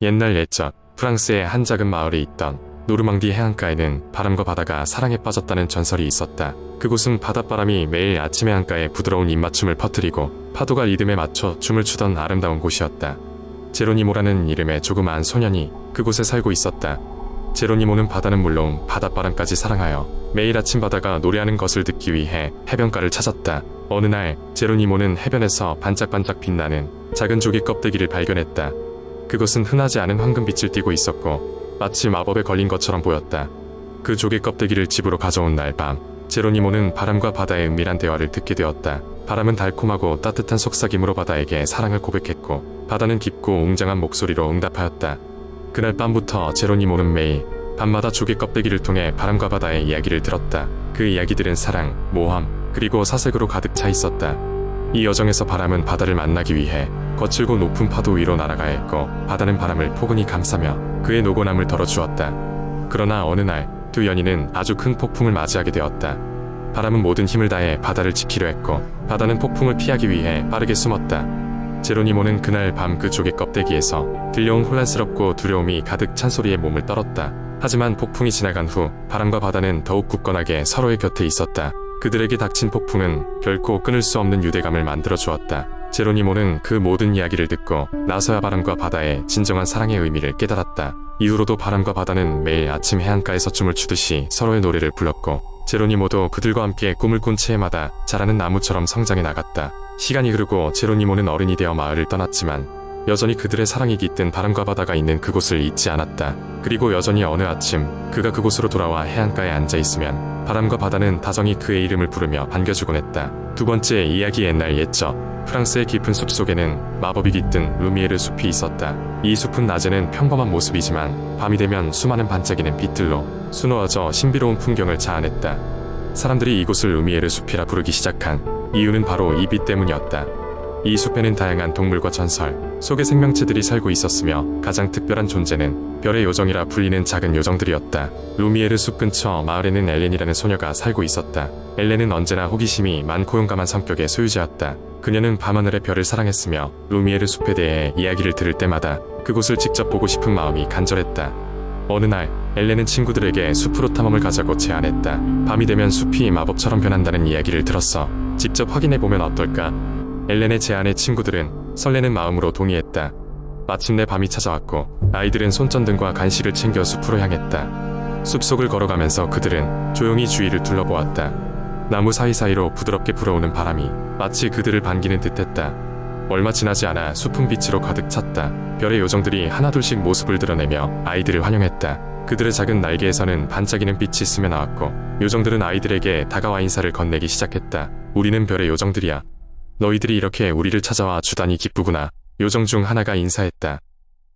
옛날 옛적 프랑스의 한 작은 마을에 있던 노르망디 해안가에는 바람과 바다가 사랑에 빠졌다는 전설이 있었다. 그곳은 바닷바람이 매일 아침 해안가에 부드러운 입맞춤을 퍼뜨리고 파도가 리듬에 맞춰 춤을 추던 아름다운 곳이었다. 제로니모라는 이름의 조그마한 소년이 그곳에 살고 있었다. 제로니모는 바다는 물론 바닷바람까지 사랑하여 매일 아침 바다가 노래하는 것을 듣기 위해 해변가를 찾았다. 어느 날 제로니모는 해변에서 반짝반짝 빛나는 작은 조개 껍데기를 발견했다. 그것은 흔하지 않은 황금빛을 띠고 있었고 마치 마법에 걸린 것처럼 보였다. 그 조개 껍데기를 집으로 가져온 날 밤, 제로니모는 바람과 바다의 은밀한 대화를 듣게 되었다. 바람은 달콤하고 따뜻한 속삭임으로 바다에게 사랑을 고백했고 바다는 깊고 웅장한 목소리로 응답하였다. 그날 밤부터 제로니모는 매일 밤마다 조개 껍데기를 통해 바람과 바다의 이야기를 들었다. 그 이야기들은 사랑, 모험, 그리고 사색으로 가득 차 있었다. 이 여정에서 바람은 바다를 만나기 위해 거칠고 높은 파도 위로 날아가야 했고 바다는 바람을 포근히 감싸며 그의 노곤함을 덜어주었다. 그러나 어느 날 두 연인은 아주 큰 폭풍을 맞이하게 되었다. 바람은 모든 힘을 다해 바다를 지키려 했고 바다는 폭풍을 피하기 위해 빠르게 숨었다. 제로니모는 그날 밤 그 조개 껍데기에서 들려온 혼란스럽고 두려움이 가득 찬 소리에 몸을 떨었다. 하지만 폭풍이 지나간 후 바람과 바다는 더욱 굳건하게 서로의 곁에 있었다. 그들에게 닥친 폭풍은 결코 끊을 수 없는 유대감을 만들어 주었다. 제로니모는 그 모든 이야기를 듣고 나서야 바람과 바다의 진정한 사랑의 의미를 깨달았다. 이후로도 바람과 바다는 매일 아침 해안가에서 춤을 추듯이 서로의 노래를 불렀고 제로니모도 그들과 함께 꿈을 꾼 채마다 자라는 나무처럼 성장해 나갔다. 시간이 흐르고 제로니모는 어른이 되어 마을을 떠났지만 여전히 그들의 사랑이 깃든 바람과 바다가 있는 그곳을 잊지 않았다. 그리고 여전히 어느 아침 그가 그곳으로 돌아와 해안가에 앉아있으면 바람과 바다는 다정히 그의 이름을 부르며 반겨주곤 했다. 두 번째 이야기. 옛날 옛적 프랑스의 깊은 숲 속에는 마법이 깃든 루미에르 숲이 있었다. 이 숲은 낮에는 평범한 모습이지만 밤이 되면 수많은 반짝이는 빛들로 수놓아져 신비로운 풍경을 자아냈다. 사람들이 이곳을 루미에르 숲이라 부르기 시작한 이유는 바로 이 빛 때문이었다. 이 숲에는 다양한 동물과 전설, 속의 생명체들이 살고 있었으며 가장 특별한 존재는 별의 요정이라 불리는 작은 요정들이었다. 루미에르 숲 근처 마을에는 엘렌이라는 소녀가 살고 있었다. 엘렌은 언제나 호기심이 많고 용감한 성격의 소유자였다. 그녀는 밤하늘의 별을 사랑했으며 루미에르 숲에 대해 이야기를 들을 때마다 그곳을 직접 보고 싶은 마음이 간절했다. 어느 날 엘렌은 친구들에게 숲으로 탐험을 가자고 제안했다. 밤이 되면 숲이 마법처럼 변한다는 이야기를 들었어. 직접 확인해보면 어떨까? 엘렌의 제안에 친구들은 설레는 마음으로 동의했다. 마침내 밤이 찾아왔고 아이들은 손전등과 간식을 챙겨 숲으로 향했다. 숲속을 걸어가면서 그들은 조용히 주위를 둘러보았다. 나무 사이사이로 부드럽게 불어오는 바람이 마치 그들을 반기는 듯했다. 얼마 지나지 않아 숲은 빛으로 가득 찼다. 별의 요정들이 하나둘씩 모습을 드러내며 아이들을 환영했다. 그들의 작은 날개에서는 반짝이는 빛이 스며 나왔고 요정들은 아이들에게 다가와 인사를 건네기 시작했다. 우리는 별의 요정들이야. 너희들이 이렇게 우리를 찾아와 주다니 기쁘구나. 요정 중 하나가 인사했다.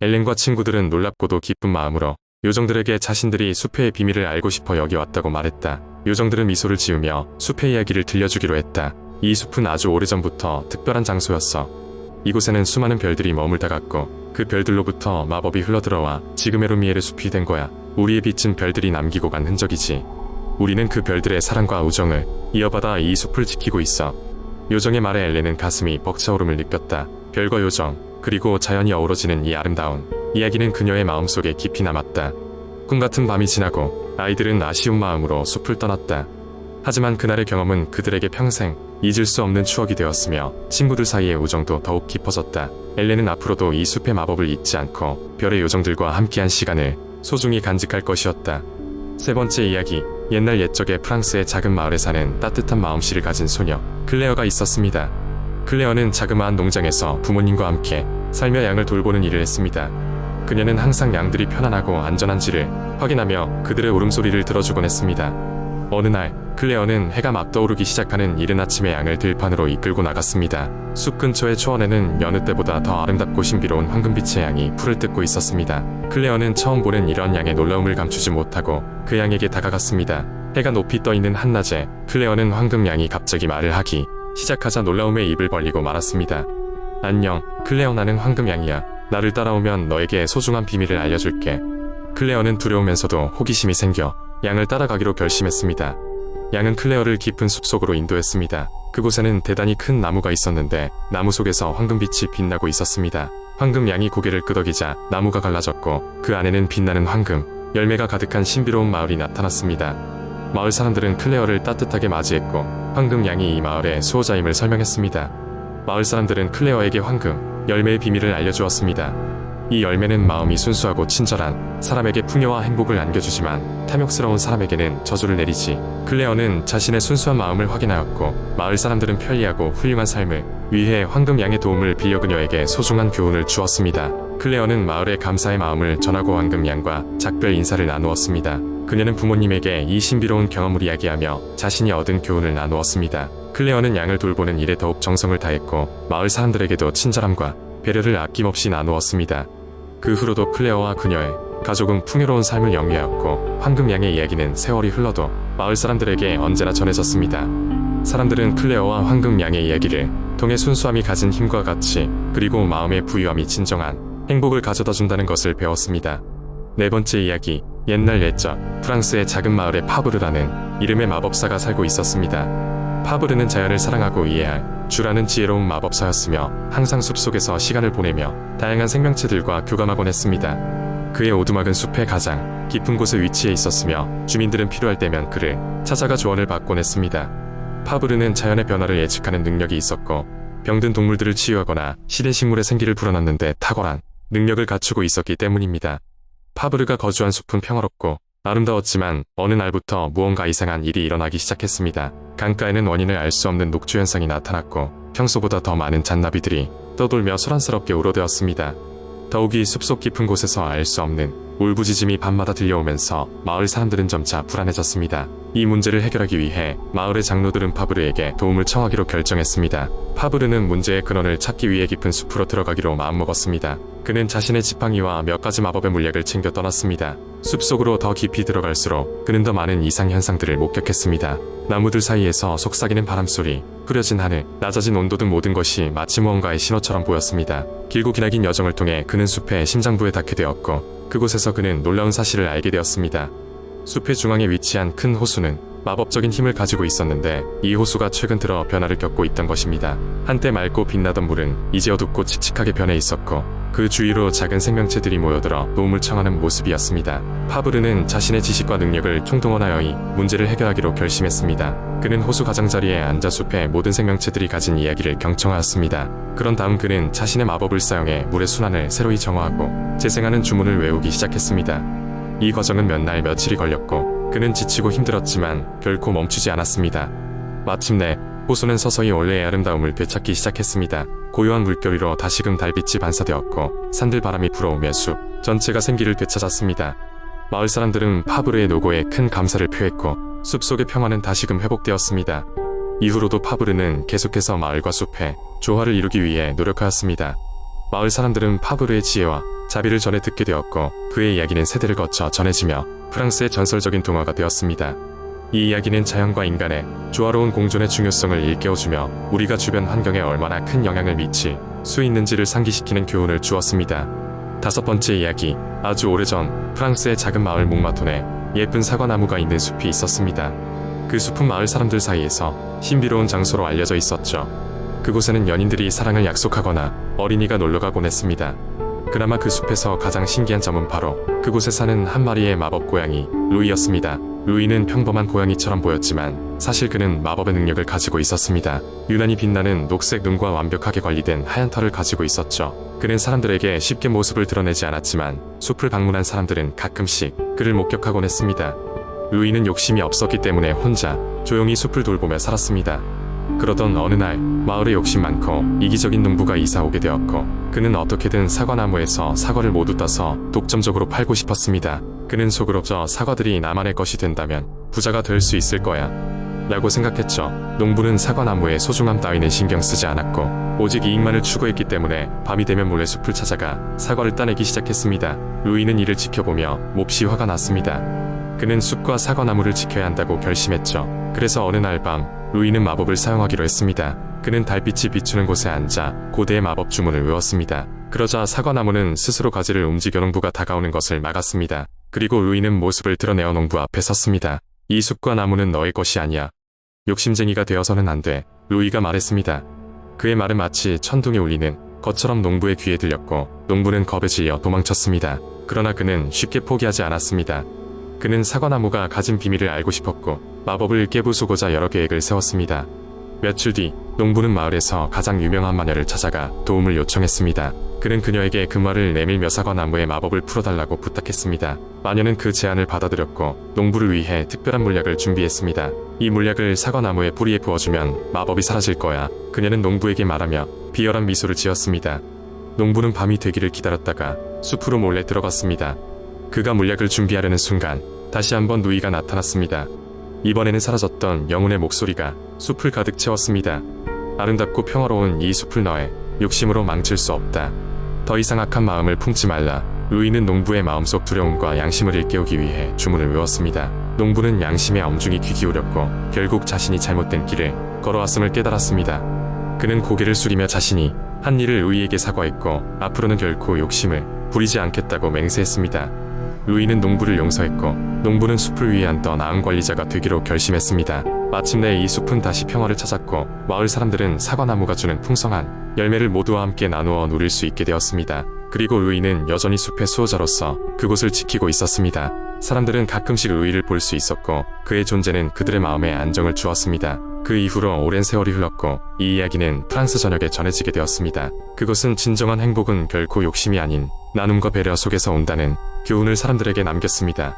엘렌과 친구들은 놀랍고도 기쁜 마음으로 요정들에게 자신들이 숲의 비밀을 알고 싶어 여기 왔다고 말했다. 요정들은 미소를 지으며 숲의 이야기를 들려주기로 했다. 이 숲은 아주 오래전부터 특별한 장소였어. 이곳에는 수많은 별들이 머물다 갔고 그 별들로부터 마법이 흘러들어와 지금의 루미에르 숲이 된 거야. 우리의 빛은 별들이 남기고 간 흔적이지. 우리는 그 별들의 사랑과 우정을 이어받아 이 숲을 지키고 있어. 요정의 말에 엘렌은 가슴이 벅차오름을 느꼈다. 별과 요정, 그리고 자연이 어우러지는 이 아름다운 이야기는 그녀의 마음속에 깊이 남았다. 꿈같은 밤이 지나고 아이들은 아쉬운 마음으로 숲을 떠났다. 하지만 그날의 경험은 그들에게 평생 잊을 수 없는 추억이 되었으며 친구들 사이의 우정도 더욱 깊어졌다. 엘렌은 앞으로도 이 숲의 마법을 잊지 않고 별의 요정들과 함께한 시간을 소중히 간직할 것이었다. 세 번째 이야기. 옛날 옛적에 프랑스의 작은 마을에 사는 따뜻한 마음씨를 가진 소녀 클레어가 있었습니다. 클레어는 자그마한 농장에서 부모님과 함께 살며 양을 돌보는 일을 했습니다. 그녀는 항상 양들이 편안하고 안전한지를 확인하며 그들의 울음소리를 들어주곤 했습니다. 어느 날 클레어는 해가 막 떠오르기 시작하는 이른 아침에 양을 들판으로 이끌고 나갔습니다. 숲 근처의 초원에는 여느 때보다 더 아름답고 신비로운 황금빛의 양이 풀을 뜯고 있었습니다. 클레어는 처음 보는 이런 양의 놀라움을 감추지 못하고 그 양에게 다가갔습니다. 해가 높이 떠있는 한낮에 클레어는 황금 양이 갑자기 말을 하기 시작하자 놀라움에 입을 벌리고 말았습니다. 안녕, 클레어. 나는 황금 양이야. 나를 따라오면 너에게 소중한 비밀을 알려줄게. 클레어는 두려우면서도 호기심이 생겨 양을 따라가기로 결심했습니다. 양은 클레어를 깊은 숲속으로 인도했습니다. 그곳에는 대단히 큰 나무가 있었는데 나무 속에서 황금빛이 빛나고 있었습니다. 황금양이 고개를 끄덕이자 나무가 갈라졌고 그 안에는 빛나는 황금, 열매가 가득한 신비로운 마을이 나타났습니다. 마을 사람들은 클레어를 따뜻하게 맞이했고 황금양이 이 마을의 수호자임을 설명했습니다. 마을 사람들은 클레어에게 황금, 열매의 비밀을 알려주었습니다. 이 열매는 마음이 순수하고 친절한 사람에게 풍요와 행복을 안겨주지만 탐욕스러운 사람에게는 저주를 내리지. 클레어는 자신의 순수한 마음을 확인하였고 마을 사람들은 편리하고 훌륭한 삶을 위해 황금양의 도움을 빌려 그녀에게 소중한 교훈을 주었습니다. 클레어는 마을에 감사의 마음을 전하고 황금양과 작별 인사를 나누었습니다. 그녀는 부모님에게 이 신비로운 경험을 이야기하며 자신이 얻은 교훈을 나누었습니다. 클레어는 양을 돌보는 일에 더욱 정성을 다했고 마을 사람들에게도 친절함과 배려를 아낌없이 나누었습니다. 그 후로도 클레어와 그녀의 가족은 풍요로운 삶을 영위하였고 황금양의 이야기는 세월이 흘러도 마을 사람들에게 언제나 전해졌습니다. 사람들은 클레어와 황금양의 이야기를 통해 순수함이 가진 힘과 가치 그리고 마음의 부유함이 진정한 행복을 가져다 준다는 것을 배웠습니다. 네 번째 이야기, 옛날 옛적 프랑스의 작은 마을에 파브르라는 이름의 마법사가 살고 있었습니다. 파브르는 자연을 사랑하고 이해할 주라는 지혜로운 마법사였으며 항상 숲속에서 시간을 보내며 다양한 생명체들과 교감하곤 했습니다. 그의 오두막은 숲의 가장 깊은 곳에 위치해 있었으며 주민들은 필요할 때면 그를 찾아가 조언을 받곤 했습니다. 파브르는 자연의 변화를 예측하는 능력이 있었고 병든 동물들을 치유하거나 시든 식물의 생기를 불어넣는데 탁월한 능력을 갖추고 있었기 때문입니다. 파브르가 거주한 숲은 평화롭고 아름다웠지만 어느 날부터 무언가 이상한 일이 일어나기 시작했습니다. 강가에는 원인을 알 수 없는 녹조 현상이 나타났고 평소보다 더 많은 잔나비들이 떠돌며 소란스럽게 우러대었습니다. 더욱이 숲속 깊은 곳에서 알 수 없는 울부짖음이 밤마다 들려오면서 마을 사람들은 점차 불안해졌습니다. 이 문제를 해결하기 위해 마을의 장로들은 파브르에게 도움을 청하기로 결정했습니다. 파브르는 문제의 근원을 찾기 위해 깊은 숲으로 들어가기로 마음먹었습니다. 그는 자신의 지팡이와 몇 가지 마법의 물약을 챙겨 떠났습니다. 숲속으로 더 깊이 들어갈수록 그는 더 많은 이상 현상들을 목격했습니다. 나무들 사이에서 속삭이는 바람소리, 흐려진 하늘, 낮아진 온도 등 모든 것이 마치 무언가의 신호처럼 보였습니다. 길고 기나긴 여정을 통해 그는 숲의 심장부에 닿게 되었고 그곳에서 그는 놀라운 사실을 알게 되었습니다. 숲의 중앙에 위치한 큰 호수는 마법적인 힘을 가지고 있었는데 이 호수가 최근 들어 변화를 겪고 있던 것입니다. 한때 맑고 빛나던 물은 이제 어둡고 칙칙하게 변해 있었고 그 주위로 작은 생명체들이 모여들어 도움을 청하는 모습이었습니다. 파브르는 자신의 지식과 능력을 총동원하여 이 문제를 해결하기로 결심했습니다. 그는 호수 가장자리에 앉아 숲의 모든 생명체들이 가진 이야기를 경청하였습니다. 그런 다음 그는 자신의 마법을 사용해 물의 순환을 새로이 정화하고 재생하는 주문을 외우기 시작했습니다. 이 과정은 몇 날 며칠이 걸렸고 그는 지치고 힘들었지만 결코 멈추지 않았습니다. 마침내 호수는 서서히 원래의 아름다움을 되찾기 시작했습니다. 고요한 물결 위로 다시금 달빛이 반사되었고 산들 바람이 불어오며 숲 전체가 생기를 되찾았습니다. 마을 사람들은 파브르의 노고에 큰 감사를 표했고 숲속의 평화는 다시금 회복되었습니다. 이후로도 파브르는 계속해서 마을과 숲의 조화를 이루기 위해 노력하였습니다. 마을 사람들은 파브르의 지혜와 자비를 전해 듣게 되었고 그의 이야기는 세대를 거쳐 전해지며 프랑스의 전설적인 동화가 되었습니다. 이 이야기는 자연과 인간의 조화로운 공존의 중요성을 일깨워주며 우리가 주변 환경에 얼마나 큰 영향을 미칠 수 있는지를 상기시키는 교훈을 주었습니다. 다섯 번째 이야기, 아주 오래전 프랑스의 작은 마을 몽마톤에 예쁜 사과나무가 있는 숲이 있었습니다. 그 숲은 마을 사람들 사이에서 신비로운 장소로 알려져 있었죠. 그곳에는 연인들이 사랑을 약속하거나 어린이가 놀러가곤 했습니다. 그나마 그 숲에서 가장 신기한 점은 바로 그곳에 사는 한 마리의 마법 고양이 루이였습니다. 루이는 평범한 고양이처럼 보였지만 사실 그는 마법의 능력을 가지고 있었습니다. 유난히 빛나는 녹색 눈과 완벽하게 관리된 하얀 털을 가지고 있었죠. 그는 사람들에게 쉽게 모습을 드러내지 않았지만 숲을 방문한 사람들은 가끔씩 그를 목격하곤 했습니다. 루이는 욕심이 없었기 때문에 혼자 조용히 숲을 돌보며 살았습니다. 그러던 어느 날 마을에 욕심 많고 이기적인 농부가 이사 오게 되었고 그는 어떻게든 사과나무에서 사과를 모두 따서 독점적으로 팔고 싶었습니다. 그는 속으로 저 사과들이 나만의 것이 된다면 부자가 될 수 있을 거야 라고 생각했죠. 농부는 사과나무의 소중함 따위는 신경 쓰지 않았고 오직 이익만을 추구했기 때문에 밤이 되면 몰래 숲을 찾아가 사과를 따내기 시작했습니다. 루이는 이를 지켜보며 몹시 화가 났습니다. 그는 숲과 사과나무를 지켜야 한다고 결심했죠. 그래서 어느 날 밤 루이는 마법을 사용하기로 했습니다. 그는 달빛이 비추는 곳에 앉아 고대의 마법 주문을 외웠습니다. 그러자 사과나무는 스스로 가지를 움직여 농부가 다가오는 것을 막았습니다. 그리고 루이는 모습을 드러내어 농부 앞에 섰습니다. 이 숲과 나무는 너의 것이 아니야. 욕심쟁이가 되어서는 안 돼. 루이가 말했습니다. 그의 말은 마치 천둥이 울리는 것처럼 농부의 귀에 들렸고 농부는 겁에 질려 도망쳤습니다. 그러나 그는 쉽게 포기하지 않았습니다. 그는 사과나무가 가진 비밀을 알고 싶었고 마법을 깨부수고자 여러 계획을 세웠습니다. 며칠 뒤 농부는 마을에서 가장 유명한 마녀를 찾아가 도움을 요청했습니다. 그는 그녀에게 금화를 내밀며 사과나무의 마법을 풀어달라고 부탁했습니다. 마녀는 그 제안을 받아들였고 농부를 위해 특별한 물약을 준비했습니다. 이 물약을 사과나무의 뿌리에 부어주면 마법이 사라질 거야. 그녀는 농부에게 말하며 비열한 미소를 지었습니다. 농부는 밤이 되기를 기다렸다가 숲으로 몰래 들어갔습니다. 그가 물약을 준비하려는 순간 다시 한번 누이가 나타났습니다. 이번에는 사라졌던 영혼의 목소리가 숲을 가득 채웠습니다. 아름답고 평화로운 이 숲을 너의 욕심으로 망칠 수 없다. 더 이상 악한 마음을 품지 말라. 루이는 농부의 마음속 두려움과 양심을 일깨우기 위해 주문을 외웠습니다. 농부는 양심에 엄중히 귀 기울였고 결국 자신이 잘못된 길을 걸어왔음을 깨달았습니다. 그는 고개를 숙이며 자신이 한 일을 루이에게 사과했고 앞으로는 결코 욕심을 부리지 않겠다고 맹세했습니다. 루이는 농부를 용서했고 농부는 숲을 위한 더 나은 관리자가 되기로 결심했습니다. 마침내 이 숲은 다시 평화를 찾았고 마을 사람들은 사과나무가 주는 풍성한 열매를 모두와 함께 나누어 누릴 수 있게 되었습니다. 그리고 루이는 여전히 숲의 수호자로서 그곳을 지키고 있었습니다. 사람들은 가끔씩 루이를 볼 수 있었고 그의 존재는 그들의 마음에 안정을 주었습니다. 그 이후로 오랜 세월이 흘렀고 이 이야기는 프랑스 전역에 전해지게 되었습니다. 그것은 진정한 행복은 결코 욕심이 아닌 나눔과 배려 속에서 온다는 교훈을 사람들에게 남겼습니다.